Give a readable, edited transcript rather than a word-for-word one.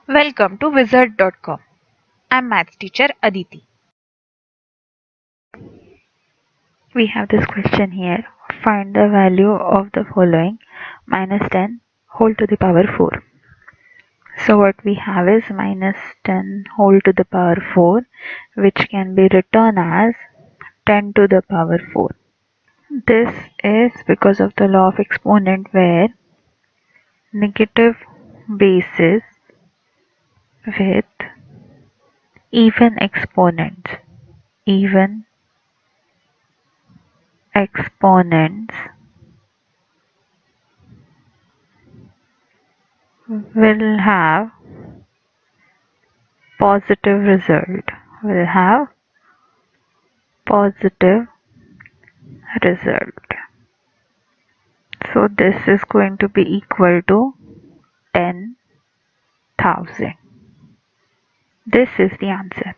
Welcome to Wizard.com. I'm maths teacher Aditi. We have this question here. Find the value of the following: minus 10 whole to the power 4. So what we have is minus 10 whole to the power 4, which can be written as 10 to the power 4. This is because of the law of exponent, where negative bases with even exponents will have positive result. So this is going to be equal to 10,000. This is the answer.